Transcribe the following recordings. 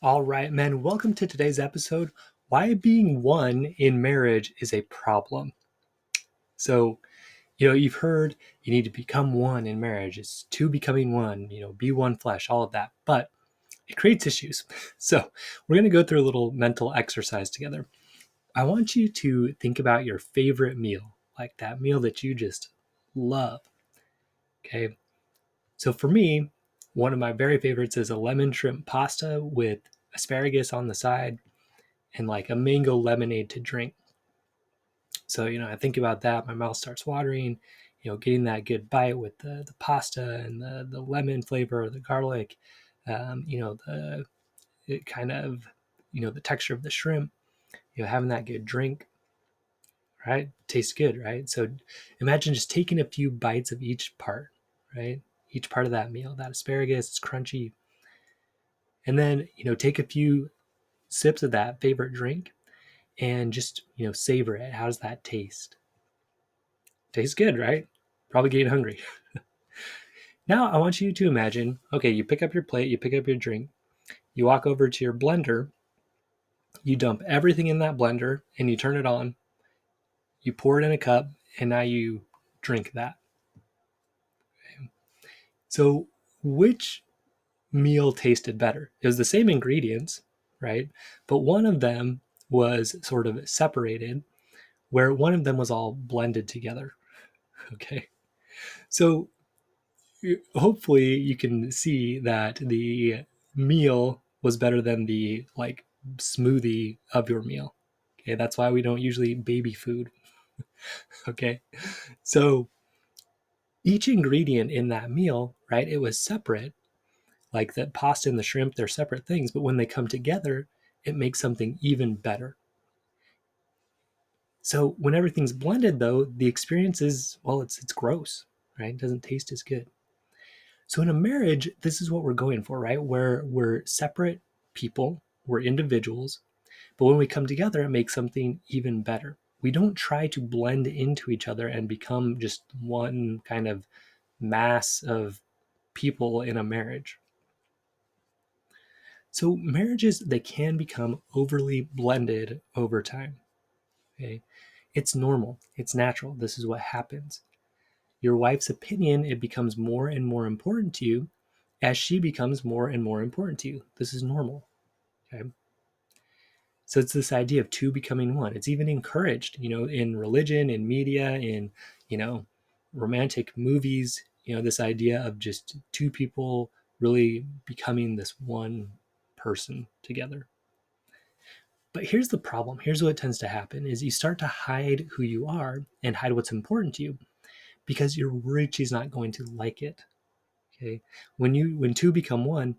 All right, men, welcome to today's episode, Why Being One in Marriage is a Problem. So, you've heard you need to become one in marriage. It's two becoming one, be one flesh, all of that. But it creates issues. So, we're going to go through a little mental exercise together. I want you to think about your favorite meal, like that meal that you just love. Okay. So, for me, one of my very favorites is a lemon shrimp pasta with asparagus on the side and like a mango lemonade to drink. So, I think about that, my mouth starts watering, getting that good bite with the pasta and the lemon flavor, the garlic, the it kind of, the texture of the shrimp, having that good drink, right? Tastes good, right? So imagine just taking a few bites of each part, right? Each part of that meal, that asparagus, it's crunchy. And then, take a few sips of that favorite drink and just, savor it. How does that taste? Tastes good, right? Probably getting hungry. Now I want you to imagine, okay, you pick up your plate, you pick up your drink, you walk over to your blender, you dump everything in that blender and you turn it on, you pour it in a cup, and now you drink that. So which meal tasted better? It was the same ingredients, right? But one of them was sort of separated, where one of them was all blended together. Okay. So hopefully you can see that the meal was better than the like smoothie of your meal. Okay, that's why we don't usually eat baby food. Okay, so each ingredient in that meal, right, it was separate. Like the pasta and the shrimp, they're separate things, but when they come together, it makes something even better. So when everything's blended, though, the experience is, well, it's gross, right? It doesn't taste as good. So in a marriage, this is what we're going for, right? Where we're separate people, we're individuals, but when we come together, it makes something even better. We don't try to blend into each other and become just one kind of mass of people in a marriage. So marriages, they can become overly blended over time. Okay. It's normal. It's natural. This is what happens. Your wife's opinion, it becomes more and more important to you as she becomes more and more important to you. This is normal. Okay. So it's this idea of two becoming one. It's even encouraged, in religion, in media, in, you know, romantic movies, this idea of just two people really becoming this one person together. But here's the problem. Here's what tends to happen is you start to hide who you are and hide what's important to you because you're worried she's not going to like it. Okay. When two become one,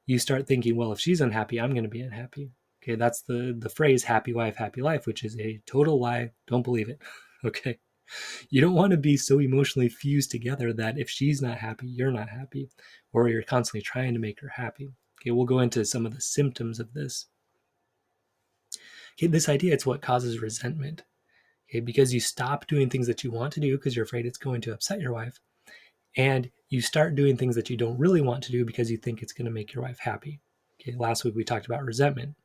you start thinking, well, if she's unhappy, I'm going to be unhappy. Okay, that's the phrase happy wife, happy life, which is a total lie. Don't believe it. Okay. You don't want to be so emotionally fused together that if she's not happy, you're not happy, or you're constantly trying to make her happy. Okay, we'll go into some of the symptoms of this. Okay, this idea, it's what causes resentment. Okay, because you stop doing things that you want to do because you're afraid it's going to upset your wife, and you start doing things that you don't really want to do because you think it's going to make your wife happy. Okay, last week we talked about resentment.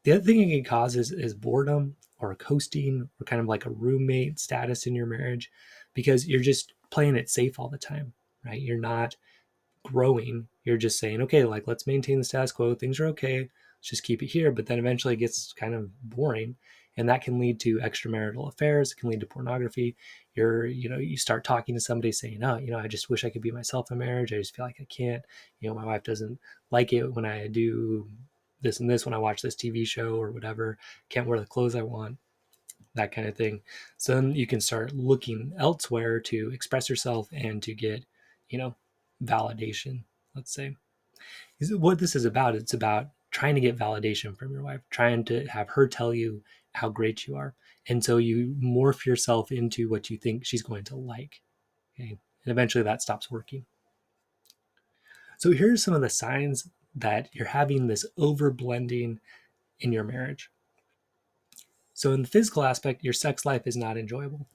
The other thing it can cause is boredom or coasting or kind of like a roommate status in your marriage because you're just playing it safe all the time, right? You're not growing. You're just saying, okay, like let's maintain the status quo. Things are okay. Let's just keep it here. But then eventually it gets kind of boring. And that can lead to extramarital affairs. It can lead to pornography. You start talking to somebody saying, oh, I just wish I could be myself in marriage. I just feel like I can't. My wife doesn't like it when I do this and this, when I watch this TV show or whatever. Can't wear the clothes I want, that kind of thing. So then you can start looking elsewhere to express yourself and to get, you know, validation, let's say. What this is about, it's about trying to get validation from your wife, trying to have her tell you how great you are. And so you morph yourself into what you think she's going to like. Okay. And eventually that stops working. So here's some of the signs that you're having this over blending in your marriage. So in the physical aspect, your sex life is not enjoyable.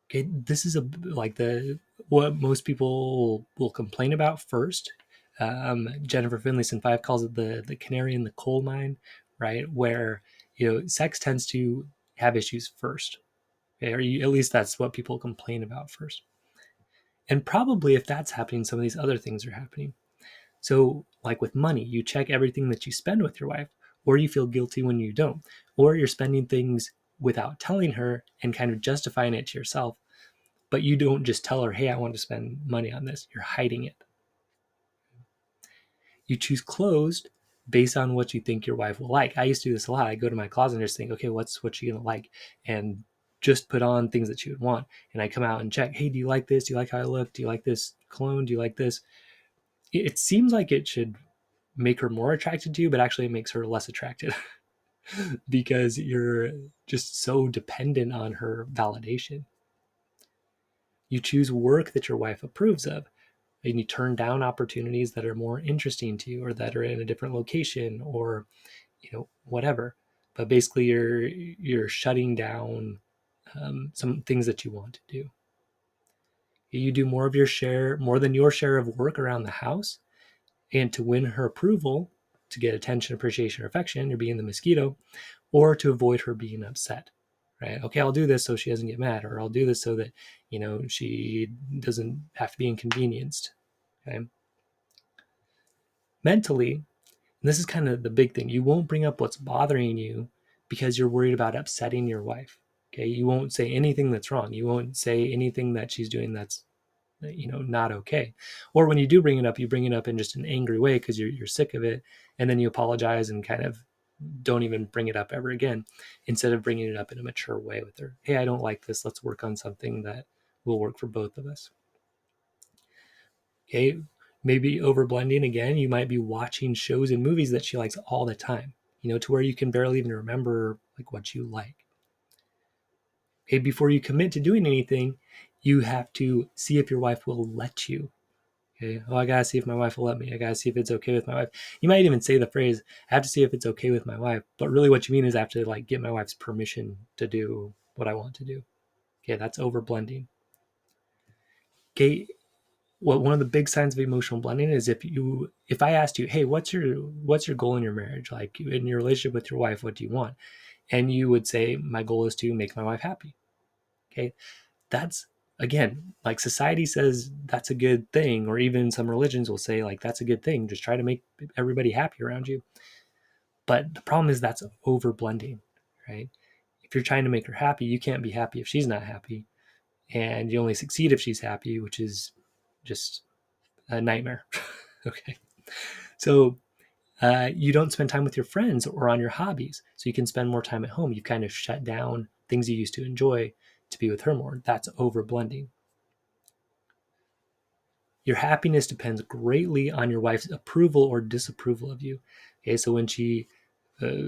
Okay, this is like the what most people will complain about first, Jennifer Finlayson Five calls it the canary in the coal mine, right? Where sex tends to have issues first, okay? Or at least that's what people complain about first. And probably if that's happening, some of these other things are happening. So, like with money, you check everything that you spend with your wife, or you feel guilty when you don't, or you're spending things without telling her and kind of justifying it to yourself. But you don't just tell her, hey, I want to spend money on this. You're hiding it. You choose clothes based on what you think your wife will like. I used to do this a lot. I go to my closet and just think, okay, what's she gonna like, and just put on things that she would want. And I come out and check, hey, do you like this? Do you like how I look? Do you like this cologne? Do you like this? It seems like it should make her more attracted to you, but actually it makes her less attracted because you're just so dependent on her validation. You choose work that your wife approves of, and you turn down opportunities that are more interesting to you or that are in a different location, or whatever. But basically you're shutting down some things that you want to do. You do more than your share of work around the house, and to win her approval, to get attention, appreciation, or affection, you're being the mosquito, or to avoid her being upset. Right? Okay, I'll do this so she doesn't get mad, or I'll do this so that she doesn't have to be inconvenienced. Okay. Mentally, and this is kind of the big thing, you won't bring up what's bothering you because you're worried about upsetting your wife. Okay, you won't say anything that's wrong. You won't say anything that she's doing that's not okay. Or when you do bring it up, you bring it up in just an angry way because you're sick of it, and then you apologize and kind of don't even bring it up ever again, instead of bringing it up in a mature way with her. Hey, I don't like this. Let's work on something that will work for both of us. Okay, maybe over blending again, you might be watching shows and movies that she likes all the time, to where you can barely even remember like what you like. Okay, before you commit to doing anything, you have to see if your wife will let you. Okay, oh, I gotta see if my wife will let me. I gotta see if it's okay with my wife. You might even say the phrase, I have to see if it's okay with my wife, but really what you mean is I have to like get my wife's permission to do what I want to do. Okay, that's over blending. Okay, well, one of the big signs of emotional blending is if I asked you, hey, what's your goal in your marriage, like in your relationship with your wife, what do you want? And you would say, my goal is to make my wife happy. Okay, that's, again, like society says that's a good thing, or even some religions will say like that's a good thing, just try to make everybody happy around you. But the problem is that's over blending, right? If you're trying to make her happy, you can't be happy if she's not happy, and you only succeed if she's happy, which is just a nightmare. Okay, so you don't spend time with your friends or on your hobbies, so you can spend more time at home. You've kind of shut down things you used to enjoy to be with her more. That's over blending. Your happiness depends greatly on your wife's approval or disapproval of you. Okay, so when she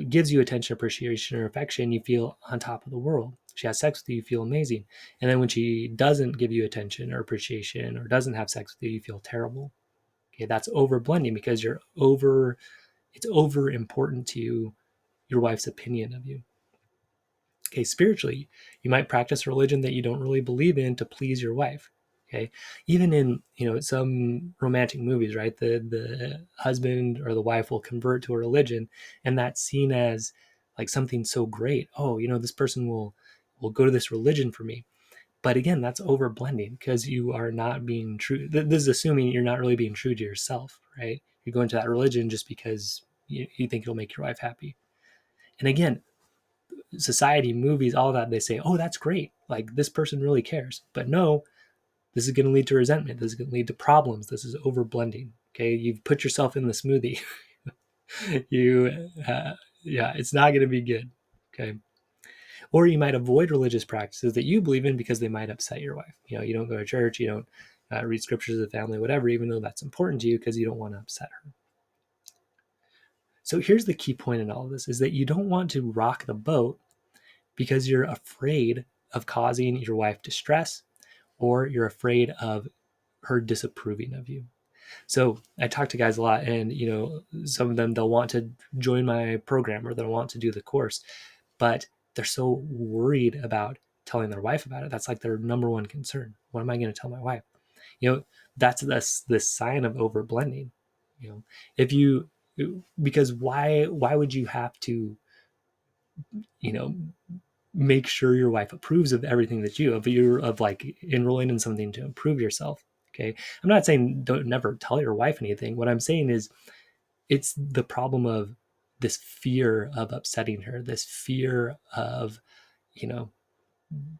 gives you attention, appreciation, or affection, you feel on top of the world. She has sex with you, you feel amazing. And then when she doesn't give you attention or appreciation or doesn't have sex with you, you feel terrible. Okay, that's over blending because it's over important to you, your wife's opinion of you. Okay, spiritually, you might practice a religion that you don't really believe in to please your wife. Okay, even in some romantic movies, right? The husband or the wife will convert to a religion, and that's seen as like something so great. Oh, this person will go to this religion for me. But again, that's over blending because you are not being true. This is assuming you're not really being true to yourself, right? You're going to that religion just because you think it'll make your wife happy. And again, society, movies, all that, they say, oh, that's great. Like this person really cares. But no, this is going to lead to resentment. This is going to lead to problems. This is over blending. Okay. You've put yourself in the smoothie. Yeah, it's not going to be good. Okay. Or you might avoid religious practices that you believe in because they might upset your wife. You don't go to church, you don't read scriptures of the family, whatever, even though that's important to you because you don't want to upset her. So here's the key point in all of this is that you don't want to rock the boat because you're afraid of causing your wife distress, or you're afraid of her disapproving of you. So I talk to guys a lot, and some of them, they'll want to join my program or they'll want to do the course, but they're so worried about telling their wife about it. That's like their number one concern. What am I going to tell my wife? That's this sign of over blending. You know, if you, because why would you have to, you know, make sure your wife approves of everything that you of like enrolling in something to improve yourself? Okay, I'm not saying don't never tell your wife anything. What I'm saying is it's the problem of this fear of upsetting her, this fear of, you know,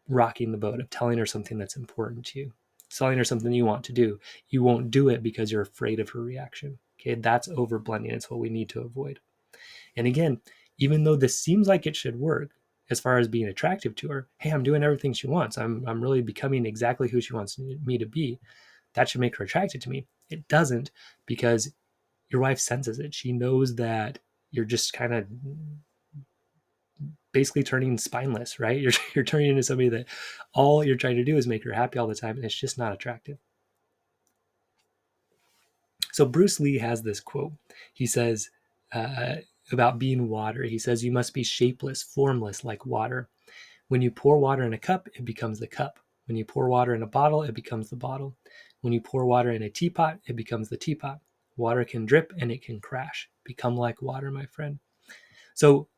rocking the boat, of telling her something that's important to you, telling her something you want to do. You won't do it because you're afraid of her reaction. Okay, that's over blending. It's what we need to avoid. And again, even though this seems like it should work as far as being attractive to her, hey, I'm doing everything she wants. I'm really becoming exactly who she wants me to be. That should make her attracted to me. It doesn't, because your wife senses it. She knows that you're just kind of basically turning spineless, right? You're turning into somebody that all you're trying to do is make her happy all the time, and it's just not attractive. So Bruce Lee has this quote. He says uh, about being water. He says, "You must be shapeless, formless like water. When you pour water in a cup, it becomes the cup. When you pour water in a bottle, it becomes the bottle. When you pour water in a teapot, it becomes the teapot. Water can drip and it can crash. Become like water, my friend." So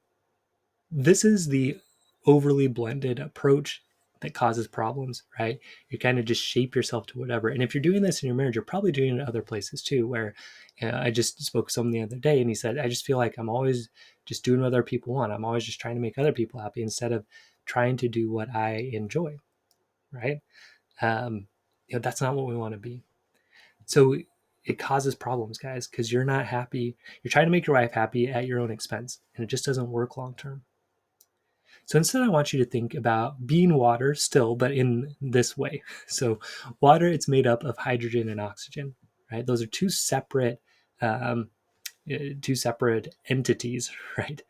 this is the overly blended approach that causes problems, right? You kind of just shape yourself to whatever. And if you're doing this in your marriage, you're probably doing it in other places too, where I just spoke to someone the other day and he said, I just feel like I'm always just doing what other people want. I'm always just trying to make other people happy instead of trying to do what I enjoy, right? Um, that's not what we want to be. So it causes problems, guys, because you're not happy. You're trying to make your wife happy at your own expense, and it just doesn't work long term. So instead, I want you to think about being water still, but in this way. So water, it's made up of hydrogen and oxygen, right? Those are um, two separate entities, right?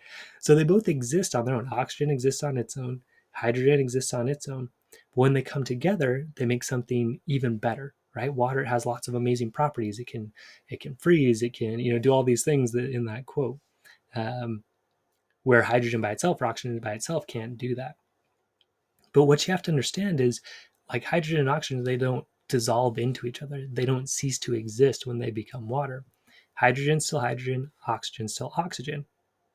So they both exist on their own. Oxygen exists on its own. Hydrogen exists on its own. But when they come together, they make something even better, right? Water has lots of amazing properties. It can freeze. It can do all these things that in that quote. Um, where hydrogen by itself or oxygen by itself can't do that. But what you have to understand is, like hydrogen and oxygen, they don't dissolve into each other. They don't cease to exist when they become water. Hydrogen's still hydrogen, oxygen's still oxygen.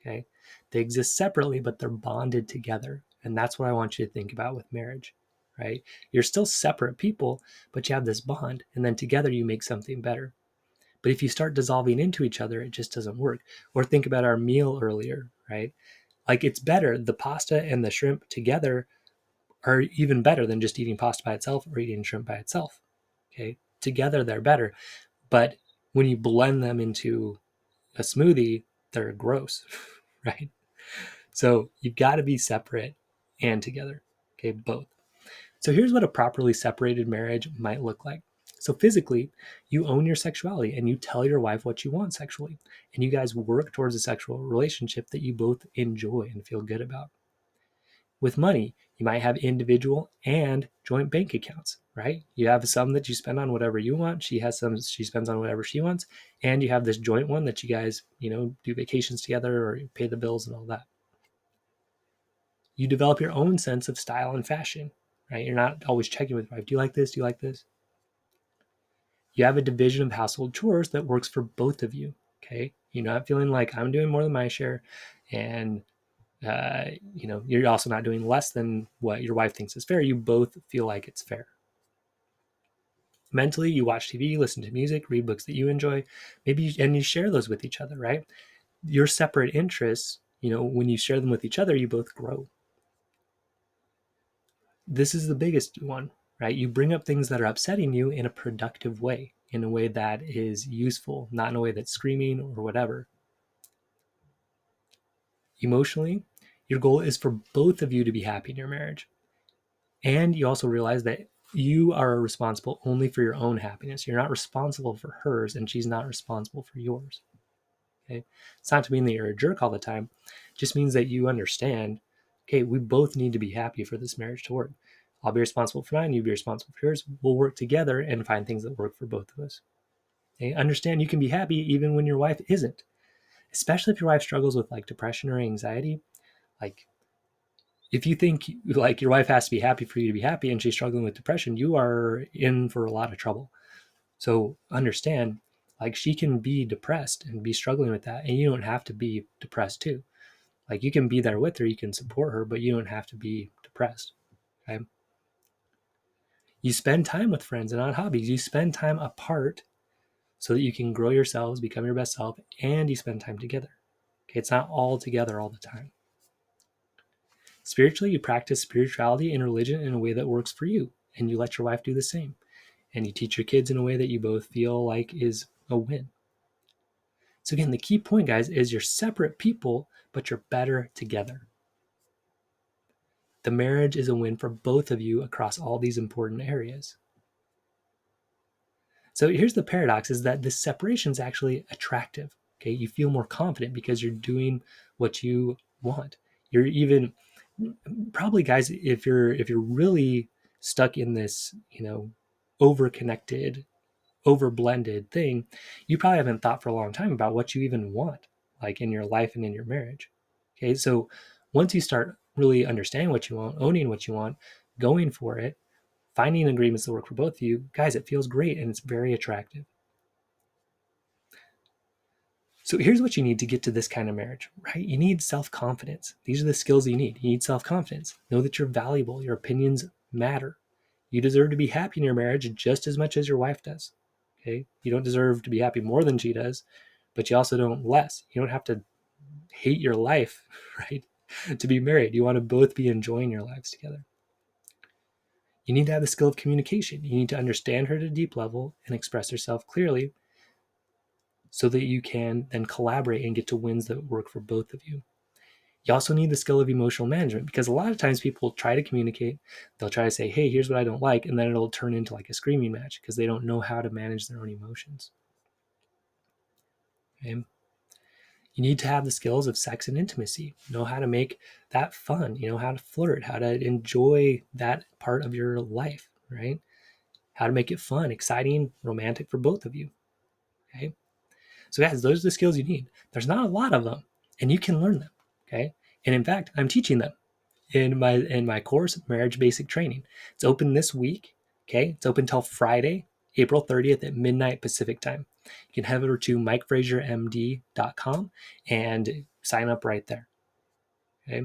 Okay. They exist separately, but they're bonded together. And that's what I want you to think about with marriage, right? You're still separate people, but you have this bond, and then together you make something better. But if you start dissolving into each other, it just doesn't work. Or think about our meal earlier, right? Like it's better, the pasta and the shrimp together are even better than just eating pasta by itself or eating shrimp by itself. Okay, together they're better, but when you blend them into a smoothie, they're gross, right? So you've got to be separate and together. Okay, both. So here's what a properly separated marriage might look like. So physically, you own your sexuality and you tell your wife what you want sexually, and you guys work towards a sexual relationship that you both enjoy and feel good about. With money, you might have individual and joint bank accounts, right? You have some that you spend on whatever you want. She has some she spends on whatever she wants. And you have this joint one that you guys, do vacations together or pay the bills and all that. You develop your own sense of style and fashion, right? You're not always checking with your wife. Do you like this? Do you like this? You have a division of household chores that works for both of you. Okay. You're not feeling like I'm doing more than my share. And you're also not doing less than what your wife thinks is fair. You both feel like it's fair. Mentally, you watch TV, listen to music, read books that you enjoy, and you share those with each other, right? Your separate interests, when you share them with each other, you both grow. This is the biggest one, right? You bring up things that are upsetting you in a productive way, in a way that is useful, not in a way that's screaming or whatever. Emotionally, your goal is for both of you to be happy in your marriage. And you also realize that you are responsible only for your own happiness. You're not responsible for hers, and she's not responsible for yours. Okay. It's not to mean that you're a jerk all the time. It just means that you understand, okay, we both need to be happy for this marriage to work. I'll be responsible for mine, you be responsible for yours. We'll work together and find things that work for both of us. Okay. Understand you can be happy even when your wife isn't, especially if your wife struggles with like depression or anxiety. Like if you think like your wife has to be happy for you to be happy and she's struggling with depression, you are in for a lot of trouble. So understand Like, she can be depressed and be struggling with that, and you don't have to be depressed too. Like, you can be there with her, you can support her, but you don't have to be depressed. Okay. You spend time with friends and on hobbies. You spend time apart so that you can grow yourselves, become your best self, and you spend time together. Okay, it's not all together all the time. Spiritually, you practice spirituality and religion in a way that works for you, and you let your wife do the same. And you teach your kids in a way that you both feel like is a win. So again, the key point, guys, is you're separate people, but you're better together. The marriage is a win for both of you across all these important areas. So here's the paradox, is that this separation is actually attractive. Okay, you feel more confident because you're doing what you want. You're even probably, guys, if you're really stuck in this, over connected, over blended thing, you probably haven't thought for a long time about what you even want, like in your life and in your marriage. Okay, so once you start really understanding what you want, owning what you want, going for it, finding agreements that work for both of you, guys, it feels great and it's very attractive. So here's what you need to get to this kind of marriage, right? You need self-confidence. These are the skills you need. You need self-confidence. Know that you're valuable. Your opinions matter. You deserve to be happy in your marriage just as much as your wife does. Okay? You don't deserve to be happy more than she does, but you also don't less. You don't have to hate your life, right? To be married. You want to both be enjoying your lives together. You need to have the skill of communication. You need to understand her at a deep level and express yourself clearly so that you can then collaborate and get to wins that work for both of you. You also need the skill of emotional management, because a lot of times people try to communicate. They'll try to say, hey, here's what I don't like. And then it'll turn into like a screaming match because they don't know how to manage their own emotions. Okay? You need to have the skills of sex and intimacy, know how to make that fun, how to flirt, how to enjoy that part of your life, right? How to make it fun, exciting, romantic for both of you. Okay? So guys, those are the skills you need. There's not a lot of them, and you can learn them. Okay. And in fact, I'm teaching them in my course, Marriage Basic Training. It's open this week. Okay. It's open till Friday, April 30th at midnight Pacific time. You can head over to mikefraziermd.com and sign up right there. Okay.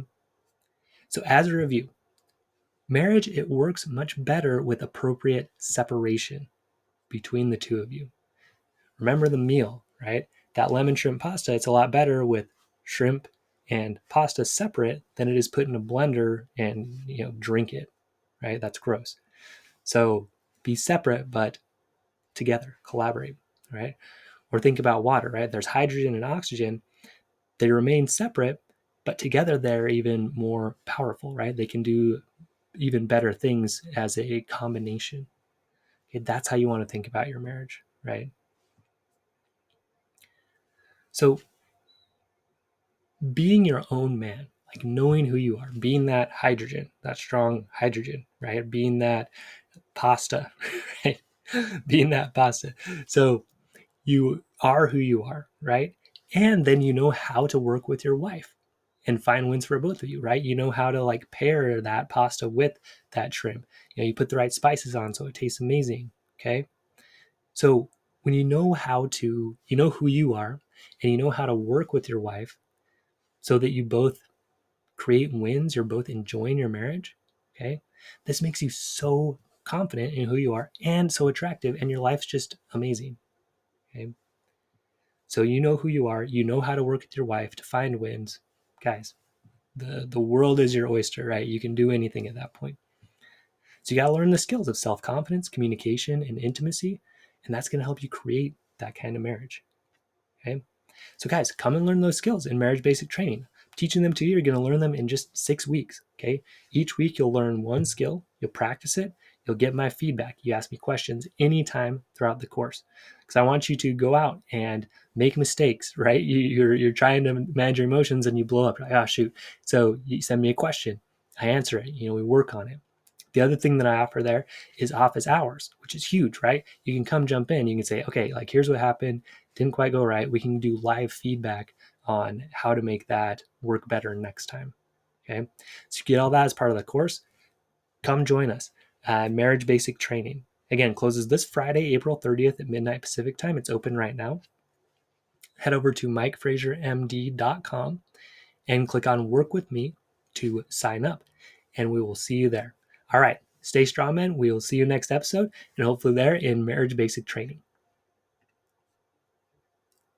So as a review, marriage, it works much better with appropriate separation between the two of you. Remember the meal, right? That lemon shrimp pasta, it's a lot better with shrimp and pasta separate than it is put in a blender and, drink it, right? That's gross. So be separate, but together, collaborate, right? Or think about water, right? There's hydrogen and oxygen. They remain separate, but together they're even more powerful, right? They can do even better things as a combination. Okay, that's how you want to think about your marriage, right? So being your own man, like knowing who you are, being that hydrogen, that strong hydrogen, right? Being that pasta, right? Being that pasta. So you are who you are, right? And then you know how to work with your wife and find wins for both of you, right? You know how to like pair that pasta with that shrimp. You put the right spices on so it tastes amazing, okay? So when you know you know who you are and you know how to work with your wife so that you both create wins, you're both enjoying your marriage, okay? This makes you so confident in who you are and so attractive, and your life's just amazing, okay? So you know who you are, you know how to work with your wife to find wins. Guys, the world is your oyster, right? You can do anything at that point. So you got to learn the skills of self-confidence, communication, and intimacy, and that's going to help you create that kind of marriage, okay? So guys, come and learn those skills in Marriage Basic Training. Teaching them to you, you're going to learn them in just 6 weeks, okay? Each week you'll learn one skill, you'll practice it, you'll get my feedback. You ask me questions anytime throughout the course, because I want you to go out and make mistakes, right? You're trying to manage your emotions and you blow up. You're like, oh, shoot. So you send me a question, I answer it, we work on it. The other thing that I offer there is office hours, which is huge, right? You can come jump in. You can say, okay, like here's what happened. Didn't quite go right. We can do live feedback on how to make that work better next time. Okay. So you get all that as part of the course. Come join us. Marriage Basic Training. Again, closes this Friday, April 30th at midnight Pacific time. It's open right now. Head over to mikefraziermd.com and click on Work With Me to sign up, and we will see you there. All right, stay strong, man. We will see you next episode, and hopefully there in Marriage Basic Training.